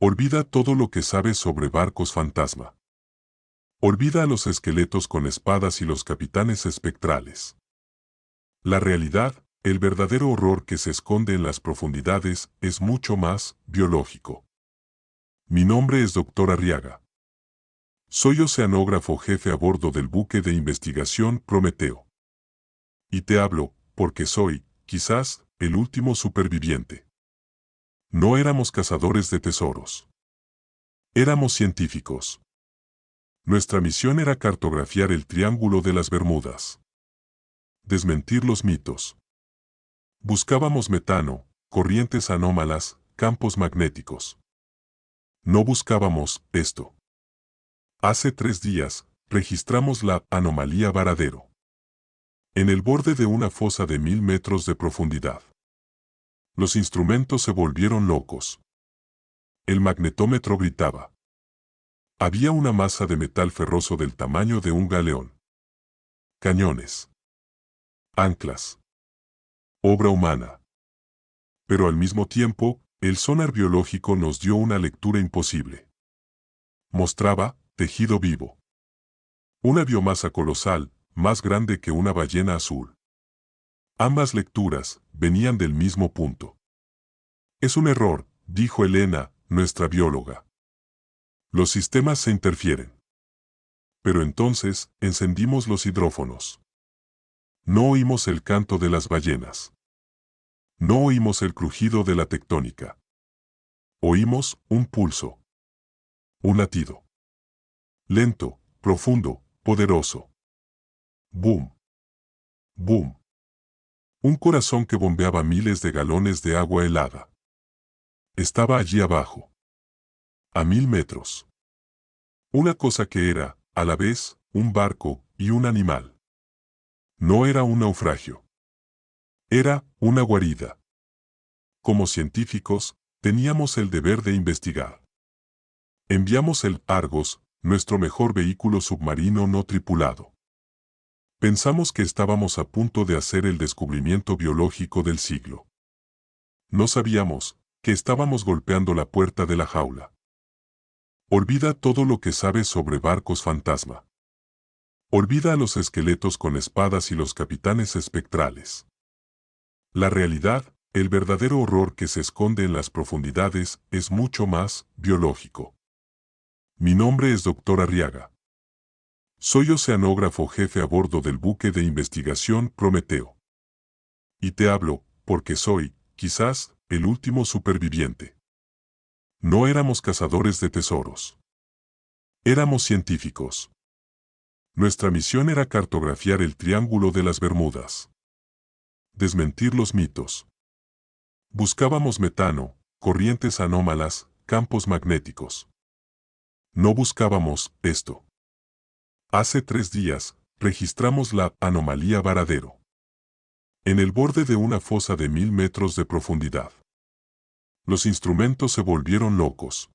Olvida todo lo que sabes sobre barcos fantasma. Olvida a los esqueletos con espadas y los capitanes espectrales. La realidad, el verdadero horror que se esconde en las profundidades, es mucho más biológico. Mi nombre es Dr. Arriaga. Soy oceanógrafo jefe a bordo del buque de investigación Prometeo. Y te hablo, porque soy, quizás, el último superviviente. No éramos cazadores de tesoros. Éramos científicos. Nuestra misión era cartografiar el Triángulo de las Bermudas. Desmentir los mitos. Buscábamos metano, corrientes anómalas, campos magnéticos. No buscábamos esto. Hace 3 días, registramos la anomalía Varadero. En el borde de una fosa de 1000 metros de profundidad. Los instrumentos se volvieron locos. El magnetómetro gritaba. Había una masa de metal ferroso del tamaño de un galeón. Cañones. Anclas. Obra humana. Pero al mismo tiempo, el sonar biológico nos dio una lectura imposible. Mostraba tejido vivo. Una biomasa colosal, más grande que una ballena azul. Ambas lecturas venían del mismo punto. Es un error, dijo Elena, nuestra bióloga. Los sistemas se interfieren. Pero entonces, encendimos los hidrófonos. No oímos el canto de las ballenas. No oímos el crujido de la tectónica. Oímos un pulso. Un latido. Lento, profundo, poderoso. Boom. Boom. Un corazón que bombeaba miles de galones de agua helada. Estaba allí abajo. A 1000 metros. Una cosa que era, a la vez, un barco y un animal. No era un naufragio. Era una guarida. Como científicos, teníamos el deber de investigar. Enviamos el Argos, nuestro mejor vehículo submarino no tripulado. Pensamos que estábamos a punto de hacer el descubrimiento biológico del siglo. No sabíamos que estábamos golpeando la puerta de la jaula. Olvida todo lo que sabes sobre barcos fantasma. Olvida a los esqueletos con espadas y los capitanes espectrales. La realidad, el verdadero horror que se esconde en las profundidades, es mucho más biológico. Mi nombre es Dr. Arriaga. Soy oceanógrafo jefe a bordo del buque de investigación Prometeo. Y te hablo, porque soy, quizás, el último superviviente. No éramos cazadores de tesoros. Éramos científicos. Nuestra misión era cartografiar el Triángulo de las Bermudas. Desmentir los mitos. Buscábamos metano, corrientes anómalas, campos magnéticos. No buscábamos esto. Hace 3 días, registramos la anomalía Varadero. En el borde de una fosa de 1000 metros de profundidad. Los instrumentos se volvieron locos.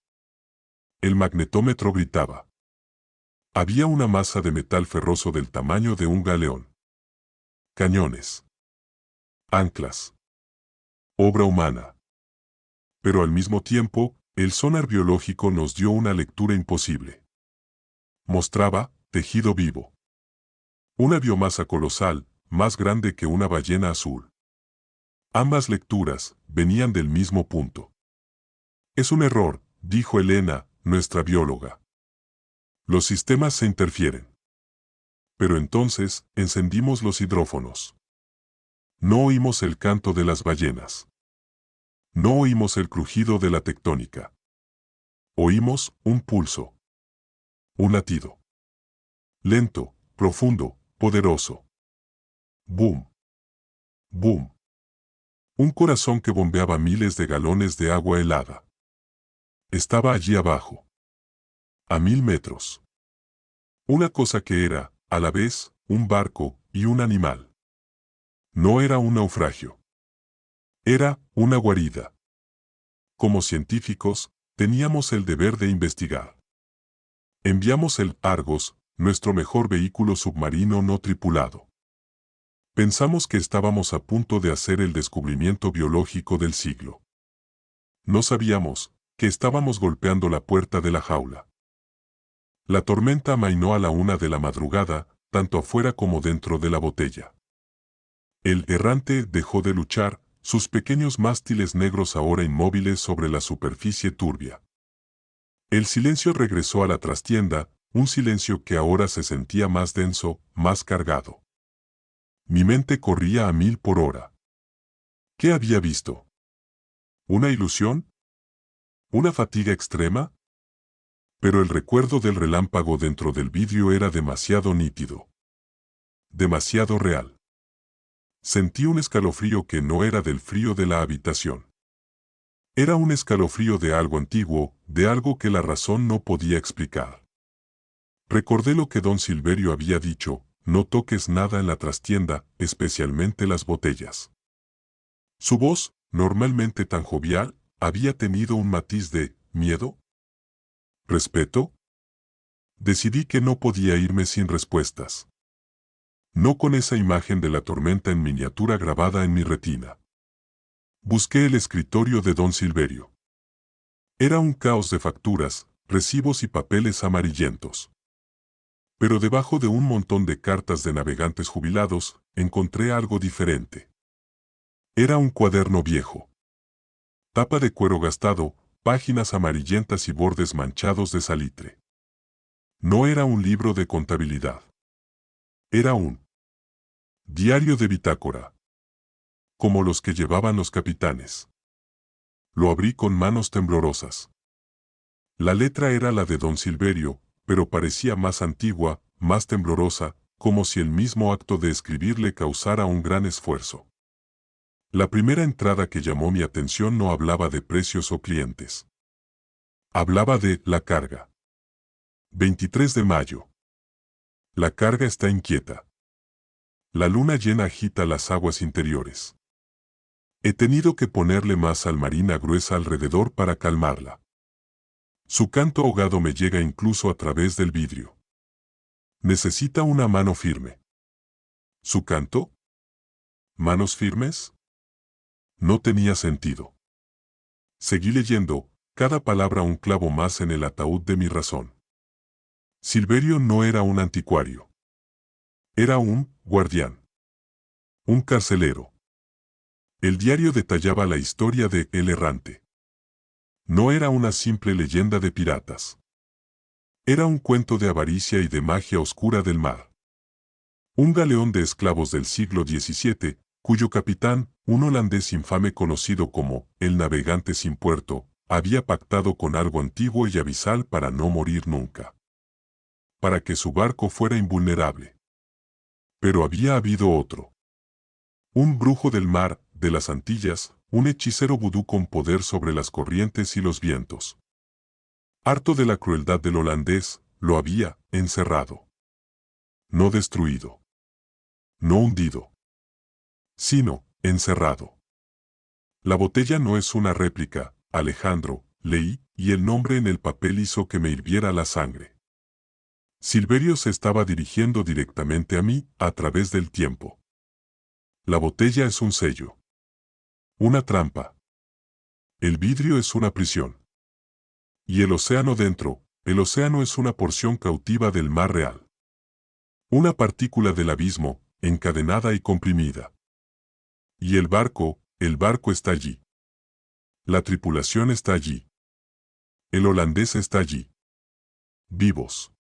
El magnetómetro gritaba. Había una masa de metal ferroso del tamaño de un galeón. Cañones. Anclas. Obra humana. Pero al mismo tiempo, el sonar biológico nos dio una lectura imposible. Mostraba tejido vivo. Una biomasa colosal, más grande que una ballena azul. Ambas lecturas venían del mismo punto. Es un error, dijo Elena, nuestra bióloga. Los sistemas se interfieren. Pero entonces, encendimos los hidrófonos. No oímos el canto de las ballenas. No oímos el crujido de la tectónica. Oímos un pulso. Un latido. Lento, profundo, poderoso. Boom. Boom. Un corazón que bombeaba miles de galones de agua helada. Estaba allí abajo. A 1000 metros. Una cosa que era, a la vez, un barco y un animal. No era un naufragio. Era una guarida. Como científicos, teníamos el deber de investigar. Enviamos el Argos, nuestro mejor vehículo submarino no tripulado. Pensamos que estábamos a punto de hacer el descubrimiento biológico del siglo. No sabíamos que estábamos golpeando la puerta de la jaula. La tormenta amainó a la 1 de la madrugada, tanto afuera como dentro de la botella. El errante dejó de luchar, sus pequeños mástiles negros ahora inmóviles sobre la superficie turbia. El silencio regresó a la trastienda, un silencio que ahora se sentía más denso, más cargado. Mi mente corría a 1000 por hora. ¿Qué había visto? ¿Una ilusión? ¿Una fatiga extrema? Pero el recuerdo del relámpago dentro del vidrio era demasiado nítido. Demasiado real. Sentí un escalofrío que no era del frío de la habitación. Era un escalofrío de algo antiguo, de algo que la razón no podía explicar. Recordé lo que don Silverio había dicho: no toques nada en la trastienda, especialmente las botellas. Su voz, normalmente tan jovial, había tenido un matiz de miedo. ¿Respeto? Decidí que no podía irme sin respuestas. No con esa imagen de la tormenta en miniatura grabada en mi retina. Busqué el escritorio de don Silverio. Era un caos de facturas, recibos y papeles amarillentos. Pero debajo de un montón de cartas de navegantes jubilados, encontré algo diferente. Era un cuaderno viejo. Tapa de cuero gastado, páginas amarillentas y bordes manchados de salitre. No era un libro de contabilidad. Era un diario de bitácora, como los que llevaban los capitanes. Lo abrí con manos temblorosas. La letra era la de don Silverio, pero parecía más antigua, más temblorosa, como si el mismo acto de escribir le causara un gran esfuerzo. La primera entrada que llamó mi atención no hablaba de precios o clientes. Hablaba de la carga. 23 de mayo. La carga está inquieta. La luna llena agita las aguas interiores. He tenido que ponerle más sal marina gruesa alrededor para calmarla. Su canto ahogado me llega incluso a través del vidrio. Necesita una mano firme. ¿Su canto? ¿Manos firmes? No tenía sentido. Seguí leyendo, cada palabra un clavo más en el ataúd de mi razón. Silverio no era un anticuario. Era un guardián. Un carcelero. El diario detallaba la historia de El Errante. No era una simple leyenda de piratas. Era un cuento de avaricia y de magia oscura del mar. Un galeón de esclavos del siglo XVII, cuyo capitán, un holandés infame conocido como el navegante sin puerto, había pactado con algo antiguo y abisal para no morir nunca. Para que su barco fuera invulnerable. Pero había habido otro. Un brujo del mar, de las Antillas, un hechicero vudú con poder sobre las corrientes y los vientos. Harto de la crueldad del holandés, lo había encerrado. No destruido. No hundido. Sino, encerrado. La botella no es una réplica, Alejandro, leí, y el nombre en el papel hizo que me hirviera la sangre. Silverio se estaba dirigiendo directamente a mí, a través del tiempo. La botella es un sello. Una trampa. El vidrio es una prisión. Y el océano dentro, el océano es una porción cautiva del mar real. Una partícula del abismo, encadenada y comprimida. Y el barco está allí. La tripulación está allí. El holandés está allí. Vivos.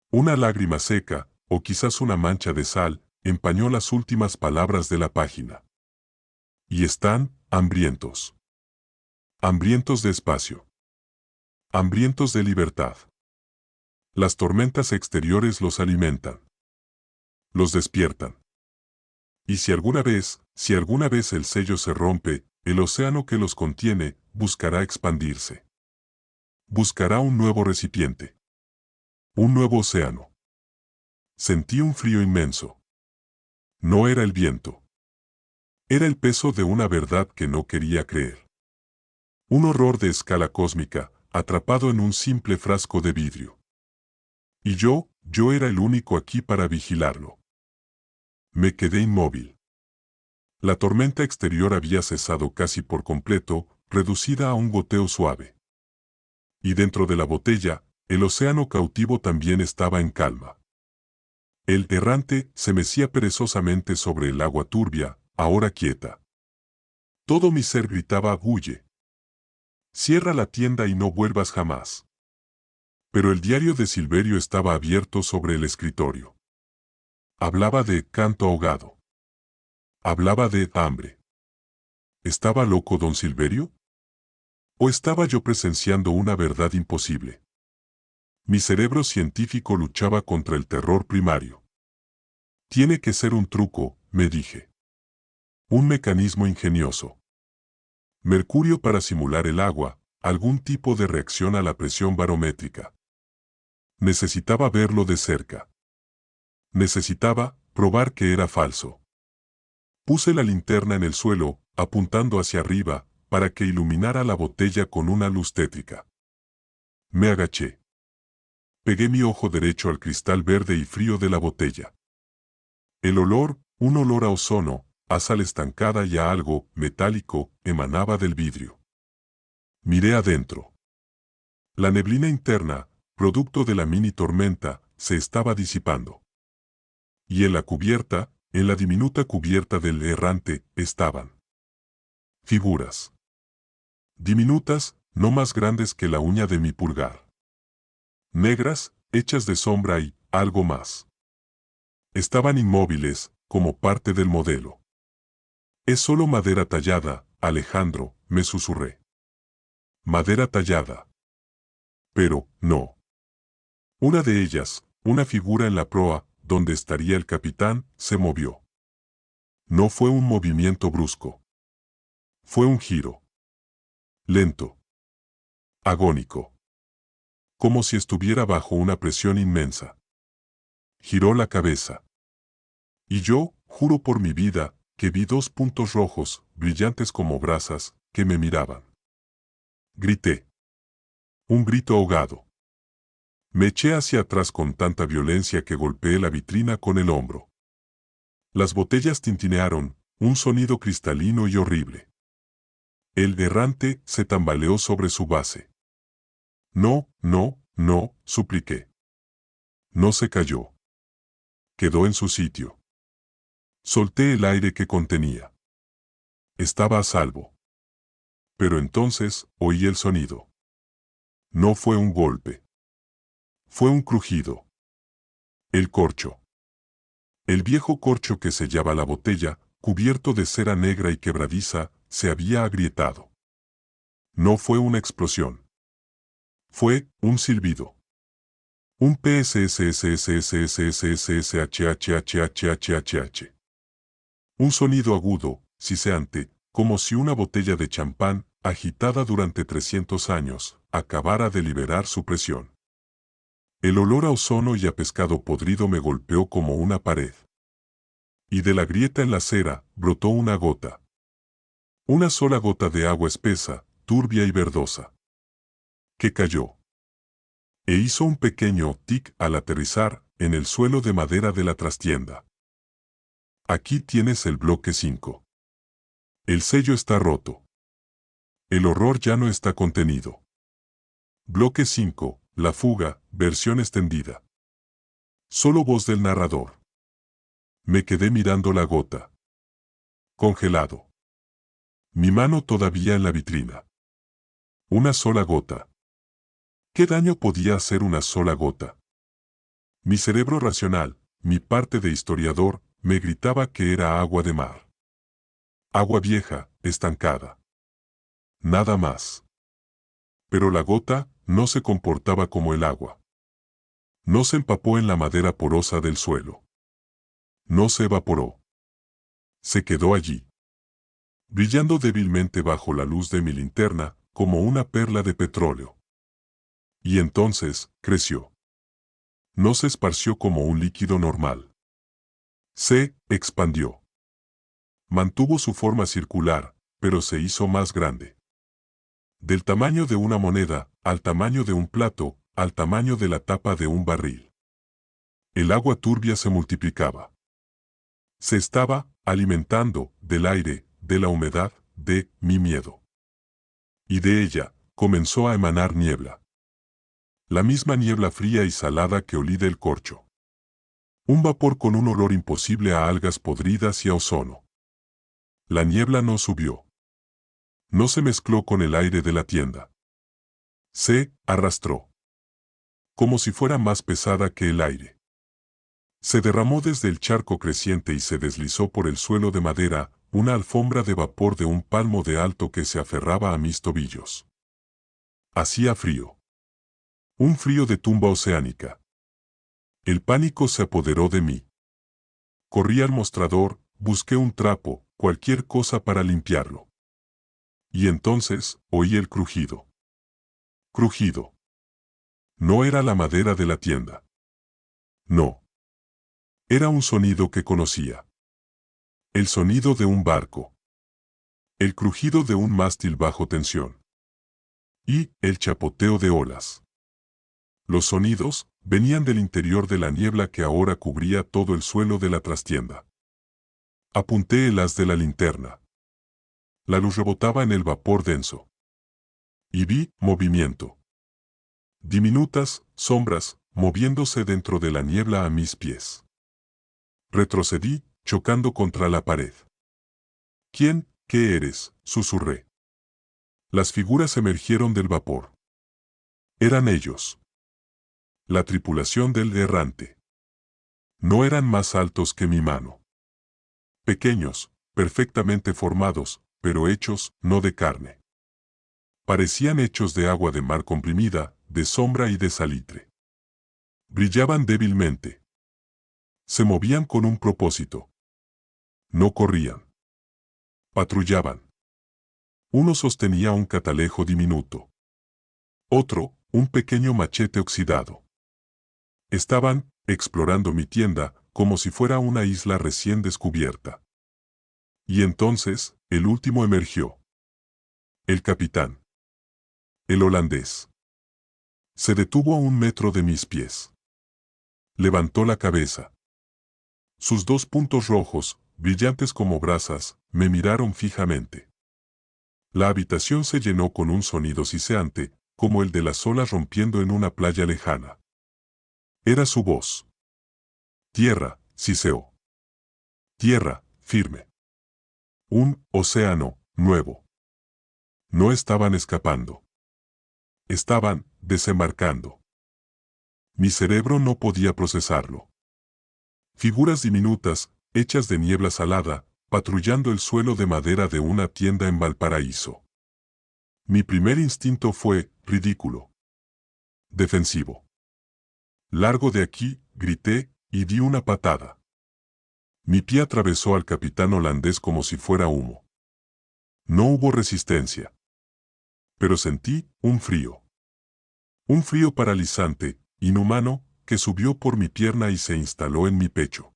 Una lágrima seca, o quizás una mancha de sal, empañó las últimas palabras de la página. Y están hambrientos. Hambrientos de espacio. Hambrientos de libertad. Las tormentas exteriores los alimentan. Los despiertan. Y si alguna vez el sello se rompe, el océano que los contiene buscará expandirse. Buscará un nuevo recipiente. Un nuevo océano. Sentí un frío inmenso. No era el viento. Era el peso de una verdad que no quería creer. Un horror de escala cósmica, atrapado en un simple frasco de vidrio. Y yo era el único aquí para vigilarlo. Me quedé inmóvil. La tormenta exterior había cesado casi por completo, reducida a un goteo suave. Y dentro de la botella, el océano cautivo también estaba en calma. El errante se mecía perezosamente sobre el agua turbia, ahora quieta. Todo mi ser gritaba: huye. Cierra la tienda y no vuelvas jamás. Pero el diario de Silverio estaba abierto sobre el escritorio. Hablaba de canto ahogado. Hablaba de hambre. ¿Estaba loco don Silverio? ¿O estaba yo presenciando una verdad imposible? Mi cerebro científico luchaba contra el terror primario. Tiene que ser un truco, me dije. Un mecanismo ingenioso. Mercurio para simular el agua, algún tipo de reacción a la presión barométrica. Necesitaba verlo de cerca. Necesitaba probar que era falso. Puse la linterna en el suelo, apuntando hacia arriba, para que iluminara la botella con una luz tétrica. Me agaché. Pegué mi ojo derecho al cristal verde y frío de la botella. El olor, un olor a ozono, a sal estancada y a algo metálico, emanaba del vidrio. Miré adentro. La neblina interna, producto de la mini tormenta, se estaba disipando. Y en la cubierta, en la diminuta cubierta del errante, estaban figuras. Diminutas, no más grandes que la uña de mi pulgar. Negras, hechas de sombra y algo más. Estaban inmóviles, como parte del modelo. Es solo madera tallada, Alejandro, me susurré. Madera tallada. Pero, no. Una de ellas, una figura en la proa, donde estaría el capitán, se movió. No fue un movimiento brusco. Fue un giro. Lento. Agónico. Como si estuviera bajo una presión inmensa. Giró la cabeza. Y yo, juro por mi vida, que vi dos puntos rojos, brillantes como brasas, que me miraban. Grité. Un grito ahogado. Me eché hacia atrás con tanta violencia que golpeé la vitrina con el hombro. Las botellas tintinearon, un sonido cristalino y horrible. El errante se tambaleó sobre su base. No, no, no, supliqué. No se cayó. Quedó en su sitio. Solté el aire que contenía. Estaba a salvo. Pero entonces, oí el sonido. No fue un golpe. Fue un crujido. El corcho. El viejo corcho que sellaba la botella, cubierto de cera negra y quebradiza, se había agrietado. No fue una explosión. Fue un silbido. Un PSSSSSSSSHHHHHH. Un sonido agudo, siseante, como si una botella de champán, agitada durante 300 años, acabara de liberar su presión. El olor a ozono y a pescado podrido me golpeó como una pared. Y de la grieta en la cera, brotó una gota. Una sola gota de agua espesa, turbia y verdosa. Que cayó. E hizo un pequeño tic al aterrizar en el suelo de madera de la trastienda. Aquí tienes el bloque 5. El sello está roto. El horror ya no está contenido. Bloque 5, la fuga, versión extendida. Solo voz del narrador. Me quedé mirando la gota. Congelado. Mi mano todavía en la vitrina. Una sola gota. ¿Qué daño podía hacer una sola gota? Mi cerebro racional, mi parte de historiador, me gritaba que era agua de mar. Agua vieja, estancada. Nada más. Pero la gota no se comportaba como el agua. No se empapó en la madera porosa del suelo. No se evaporó. Se quedó allí. Brillando débilmente bajo la luz de mi linterna, como una perla de petróleo. Y entonces, creció. No se esparció como un líquido normal. Se expandió. Mantuvo su forma circular, pero se hizo más grande. Del tamaño de una moneda, al tamaño de un plato, al tamaño de la tapa de un barril. El agua turbia se multiplicaba. Se estaba alimentando del aire, de la humedad, de mi miedo. Y de ella comenzó a emanar niebla. La misma niebla fría y salada que olí del corcho. Un vapor con un olor imposible a algas podridas y a ozono. La niebla no subió. No se mezcló con el aire de la tienda. Se arrastró. Como si fuera más pesada que el aire. Se derramó desde el charco creciente y se deslizó por el suelo de madera, una alfombra de vapor de un palmo de alto que se aferraba a mis tobillos. Hacía frío. Un frío de tumba oceánica. El pánico se apoderó de mí. Corrí al mostrador, busqué un trapo, cualquier cosa para limpiarlo. Y entonces, oí el crujido. Crujido. No era la madera de la tienda. No. Era un sonido que conocía. El sonido de un barco. El crujido de un mástil bajo tensión. Y el chapoteo de olas. Los sonidos venían del interior de la niebla que ahora cubría todo el suelo de la trastienda. Apunté el haz de la linterna. La luz rebotaba en el vapor denso. Y vi movimiento. Diminutas sombras moviéndose dentro de la niebla a mis pies. Retrocedí, chocando contra la pared. ¿Quién? ¿Qué eres?, susurré. Las figuras emergieron del vapor. Eran ellos. La tripulación del errante. No eran más altos que mi mano. Pequeños, perfectamente formados, pero hechos no de carne. Parecían hechos de agua de mar comprimida, de sombra y de salitre. Brillaban débilmente. Se movían con un propósito. No corrían. Patrullaban. Uno sostenía un catalejo diminuto. Otro, un pequeño machete oxidado. Estaban explorando mi tienda como si fuera una isla recién descubierta. Y entonces, el último emergió. El capitán. El holandés. Se detuvo a 1 metro de mis pies. Levantó la cabeza. Sus 2 puntos rojos, brillantes como brasas, me miraron fijamente. La habitación se llenó con un sonido siseante, como el de las olas rompiendo en una playa lejana. Era su voz. Tierra, siseó. Tierra, firme. Un océano nuevo. No estaban escapando. Estaban desembarcando. Mi cerebro no podía procesarlo. Figuras diminutas, hechas de niebla salada, patrullando el suelo de madera de una tienda en Valparaíso. Mi primer instinto fue ridículo. Defensivo. Largo de aquí, grité, y di una patada. Mi pie atravesó al capitán holandés como si fuera humo. No hubo resistencia. Pero sentí un frío. Un frío paralizante, inhumano, que subió por mi pierna y se instaló en mi pecho.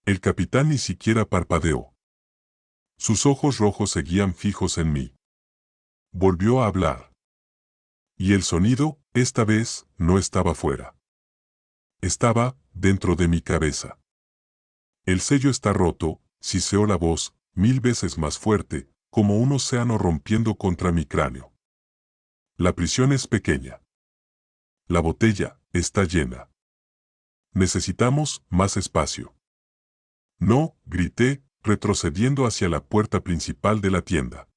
El capitán ni siquiera parpadeó. Sus ojos rojos seguían fijos en mí. Volvió a hablar. Y el sonido, esta vez, no estaba fuera. Estaba dentro de mi cabeza. El sello está roto, siseó la voz, 1000 veces más fuerte, como un océano rompiendo contra mi cráneo. La prisión es pequeña. La botella está llena. Necesitamos más espacio. No, grité, retrocediendo hacia la puerta principal de la tienda.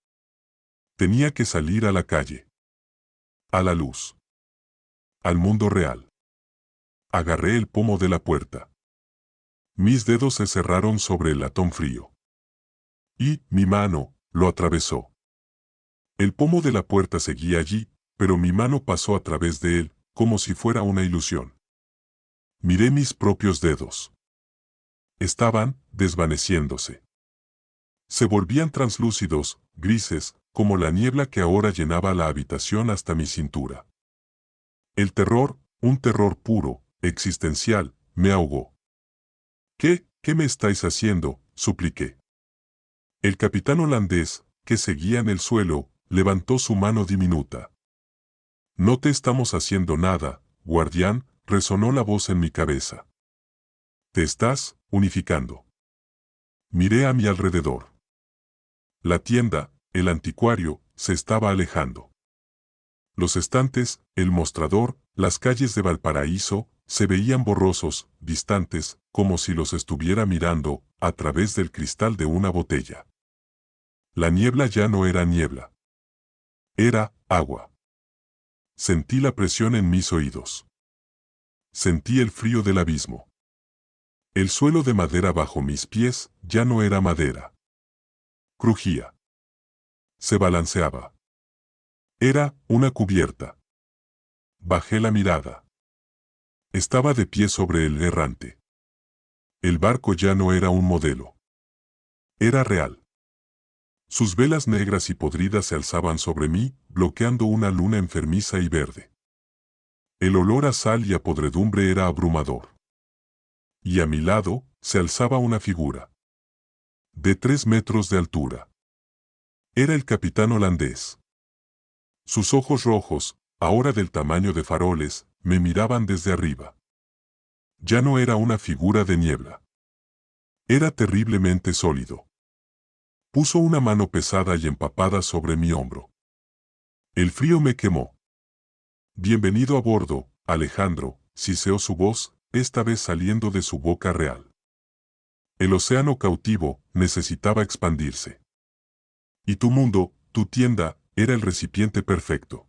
Tenía que salir a la calle. A la luz. Al mundo real. Agarré el pomo de la puerta. Mis dedos se cerraron sobre el latón frío. Y mi mano lo atravesó. El pomo de la puerta seguía allí, pero mi mano pasó a través de él, como si fuera una ilusión. Miré mis propios dedos. Estaban desvaneciéndose. Se volvían translúcidos, grises, como la niebla que ahora llenaba la habitación hasta mi cintura. El terror, un terror puro, existencial, me ahogó. ¿Qué me estáis haciendo?, supliqué. El capitán holandés, que seguía en el suelo, levantó su mano diminuta. No te estamos haciendo nada, guardián, resonó la voz en mi cabeza. Te estás unificando. Miré a mi alrededor. La tienda, el anticuario, se estaba alejando. Los estantes, el mostrador, las calles de Valparaíso, se veían borrosos, distantes, como si los estuviera mirando, a través del cristal de una botella. La niebla ya no era niebla. Era agua. Sentí la presión en mis oídos. Sentí el frío del abismo. El suelo de madera bajo mis pies ya no era madera. Crujía. Se balanceaba. Era una cubierta. Bajé la mirada. Estaba de pie sobre el errante. El barco ya no era un modelo. Era real. Sus velas negras y podridas se alzaban sobre mí, bloqueando una luna enfermiza y verde. El olor a sal y a podredumbre era abrumador. Y a mi lado, se alzaba una figura. De 3 metros de altura. Era el capitán holandés. Sus ojos rojos, ahora del tamaño de faroles, me miraban desde arriba. Ya no era una figura de niebla. Era terriblemente sólido. Puso una mano pesada y empapada sobre mi hombro. El frío me quemó. Bienvenido a bordo, Alejandro, siseó su voz, esta vez saliendo de su boca real. El océano cautivo necesitaba expandirse. Y tu mundo, tu tienda, era el recipiente perfecto.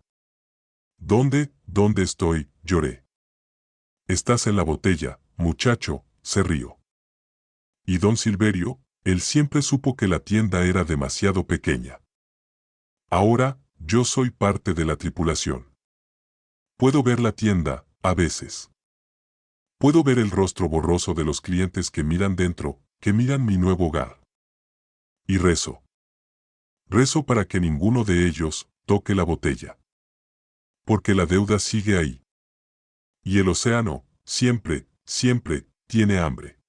¿Dónde estoy? Lloré. Estás en la botella, muchacho, se rió. Y don Silverio, él siempre supo que la tienda era demasiado pequeña. Ahora, yo soy parte de la tripulación. Puedo ver la tienda, a veces. Puedo ver el rostro borroso de los clientes que miran dentro, que miran mi nuevo hogar. Y rezo. Rezo para que ninguno de ellos toque la botella. Porque la deuda sigue ahí. Y el océano, siempre, tiene hambre.